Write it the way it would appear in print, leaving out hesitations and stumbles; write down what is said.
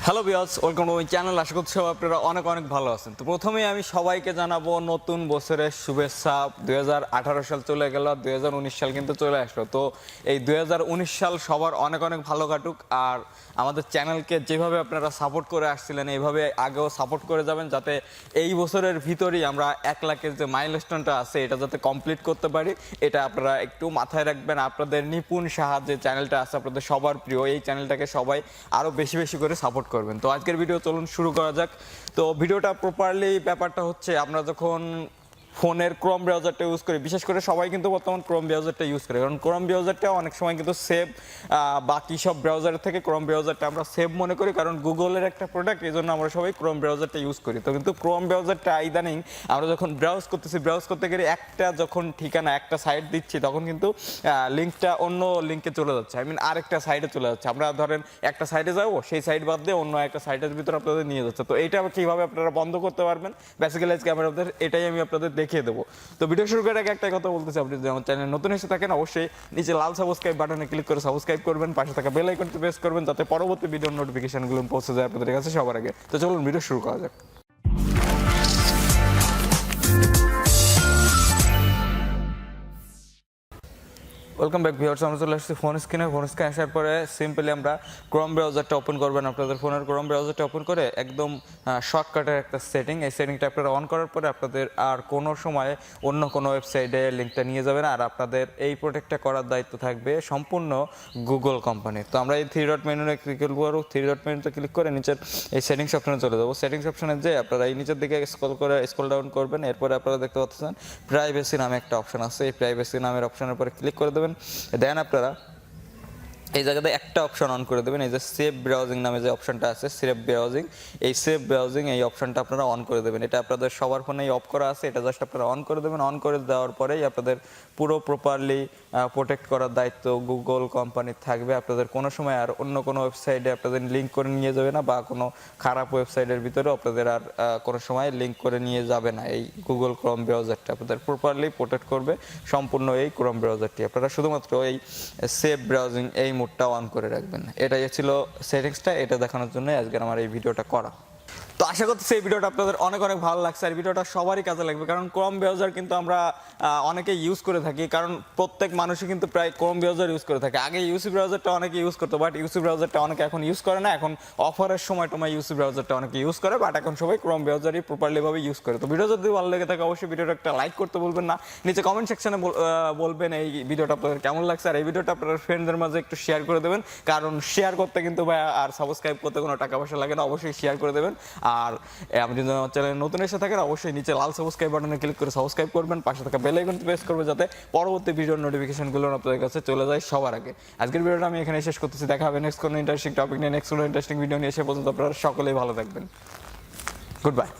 Hello viewers, welcome to my channel. আশা করছি আপনারা অনেক অনেক ভালো আছেন। তো প্রথমেই আমি সবাইকে জানাবো নতুন বছরের শুভেচ্ছা। 2018 সাল চলে গেল, 2019 সাল কিন্তু চলে আসলো। তো এই 2019 সাল সবার অনেক অনেক ভালো কাটুক। আর আমাদের চ্যানেলকে যেভাবে আপনারা সাপোর্ট করে আসছিলেন এইভাবে আগেও সাপোর্ট করে যাবেন, যাতে এই বছরের ভিতরেই আমরা 1 লাখের যে মাইলস্টোনটা আছে এটা যাতে কমপ্লিট করতে পারি, এটা আপনারা একটু মাথায় রাখবেন। আপনাদের নিপুণ সাহা যে চ্যানেলটা আছে আপনাদের সবার প্রিয়, এই চ্যানেলটাকে সবাই আরও বেশি বেশি করে সাপোর্ট করবেন। তো আজকের ভিডিও চলুন শুরু করা যাক। তো ভিডিওটা প্রপারলি ব্যাপারটা হচ্ছে, আমরা যখন ফোনের ক্রোম ব্রাউজারটা ইউজ করি, বিশেষ করে সবাই কিন্তু বর্তমান ক্রোম ব্রাউজারটা ইউজ করে, কারণ ক্রোম ব্রাউজারটা অনেক সময় কিন্তু সেভ বাকি সব ব্রাউজারের থেকে ক্রোম ব্রাউজারটা আমরা সেভ মনে করি, কারণ গুগলের একটা প্রোডাক্ট, এই জন্য আমরা সবাই ক্রোম ব্রাউজারটা ইউজ করি। তো কিন্তু ক্রোম ব্রাউজারটা ইদানিং আমরা যখন ব্রাউজ করতেছি, ব্রাউজ করতে গেলে একটা যখন ঠিকানা একটা সাইট দিচ্ছি তখন কিন্তু লিঙ্কটা অন্য লিঙ্কে চলে যাচ্ছে, আরেকটা সাইডে চলে যাচ্ছে। আমরা ধরেন একটা সাইডে যাবো, সেই সাইড বাদ দিয়ে অন্য একটা সাইটের ভিতরে আপনাদের নিয়ে যাচ্ছে। তো এইটা কীভাবে আপনারা বন্ধ করতে পারবেন, বেসিক্যালি আজকে এটাই আমি আপনাদের দেখিয়ে দেবো। তো ভিডিও শুরু করার আগে একটাই কথা বলতেছি, আপনি যদি আমার চ্যানেল নতুন এসে থাকেন অবশ্যই নিচে লাল সাবস্ক্রাইব বাটনে ক্লিক করে সাবস্ক্রাইব করবেন, পাশে থাকা বেল আইকনটি প্রেস করবেন, যাতে পরবর্তী ভিডিওর নোটিফিকেশনগুলো পৌঁছে যায় আপনাদের কাছে সবার আগে। তো চলুন ভিডিও শুরু করা যাক। ওয়েলকাম ব্যাক ভিউয়ার্স, আমরা চলে আসছি ফোন স্ক্রিনে আসার পরে সিম্পলি আমরা ক্রোম ব্রাউজারটা ওপেন করবেন। আপনাদের ফোনের ক্রোম ব্রাউজারটা ওপেন করে একদম শর্টকাটের একটা সেটিং, এই সেটিংটা আপনারা অন করার পরে আপনাদের আর কোনো সময় অন্য কোনো ওয়েবসাইটে লিঙ্কটা নিয়ে যাবেন, আর আপনাদের এই প্রোটেক্টটা করার দায়িত্ব থাকবে সম্পূর্ণ গুগল কোম্পানির। তো আমরা এই থ্রি ডট মেনুতে ক্লিক করবো, থ্রি ডট মেনুতে ক্লিক করে নিচের এই সেটিংস অপশনে চলে যাবো। সেটিংস অপশনে যে আপনারা এই নিচের দিকে স্ক্রল ডাউন করবেন, এরপরে আপনারা দেখতে পাচ্ছেন প্রাইভেসি নামে একটা অপশন আছে। এই প্রাইভেসি নামের অপশনের পরে ক্লিক করে দেবেন। দেন আপনারা এই জায়গাতে একটা অপশন অন করে দেবেন, এই যে সেভ ব্রাউজিং নামে যে অপশনটা আছে, সেভ ব্রাউজিং, এই সেভ ব্রাউজিং এই অপশনটা আপনারা অন করে দেবেন। এটা আপনাদের সবার ফোনেই অফ করা আছে, এটা জাস্ট আপনারা অন করে দেবেন। অন করে দেওয়ার পরেই আপনাদের পুরো প্রপারলি প্রোটেক্ট করার দায়িত্ব গুগল কোম্পানির থাকবে। আপনাদের কোনো সময় আর অন্য কোনো ওয়েবসাইটে আপনাদের লিঙ্ক করে নিয়ে যাবে না, বা কোনো খারাপ ওয়েবসাইটের ভিতরেও আপনাদের আর কোনো সময় লিঙ্ক করে নিয়ে যাবে না। এই গুগল ক্রোম ব্রাউজারটা আপনাদের প্রপারলি প্রোটেক্ট করবে সম্পূর্ণ এই ক্রোম ব্রাউজারটি। আপনারা শুধুমাত্র এই সেভ ব্রাউজিং এই মোডটা অন করে রাখবেন। এটাই ছিল সেটিংসটা, এটা দেখানোর জন্য আজকের আমার এই ভিডিওটা করা। তো আশা করতেছি এই ভিডিওটা আপনাদের অনেক অনেক ভালো লাগছে, আর ভিডিওটা সবারই কাজে লাগবে, কারণ ক্রোম ব্রাউজার কিন্তু আমরা অনেকে ইউজ করে থাকি, কারণ প্রত্যেক মানুষই কিন্তু প্রায় ক্রোম ব্রাউজার ইউজ করে থাকে। আগে ইউসি ব্রাউজারটা অনেকে ইউজ করতো, বাট ইউসি ব্রাউজারটা অনেকে এখন ইউজ করে না। এখন অফারের সময় তোমার ইউসি ব্রাউজারটা অনেকে ইউজ করে, বাট এখন সবাই ক্রোম ব্রাউজারই প্রপারলিভাবে ইউজ করে। তো ভিডিও যদি ভালো লেগে থাকে অবশ্যই ভিডিওটা একটা লাইক করতে বলবেন না, নিচে কমেন্ট সেকশনে বলবেন এই ভিডিওটা আপনাদের কেমন লাগছে, আর এই ভিডিওটা আপনার ফ্রেন্ডদের মাঝে একটু শেয়ার করে দেবেন, কারণ শেয়ার করতে কিন্তু ভাই আর সাবস্ক্রাইব করতে কোনো টাকা পয়সা লাগে না, অবশ্যই শেয়ার করে দেবেন। আর আপনি যদি আমার চ্যানেলে নতুন এসে থাকেন অবশ্যই নিচে লাল সাবস্ক্রাইব বাটনে ক্লিক করে সাবস্ক্রাইব করবেন, পাশে থাকা বেল আইকনটি প্রেস করবেন, যাতে পরবর্তী ভিডিওর নোটিফিকেশনগুলো আপনাদের কাছে চলে যায় সবার আগে। আজকের ভিডিওটা আমি এখানে শেষ করতেছি, দেখা হবে নেক্সট কোনো ইন্টারেস্টিং টপিক নিয়ে, নেক্সট কোনো ইন্টারেস্টিং ভিডিও নিয়ে। সে পর্যন্ত আপনারা সকলেই ভালো থাকবেন। Good bye.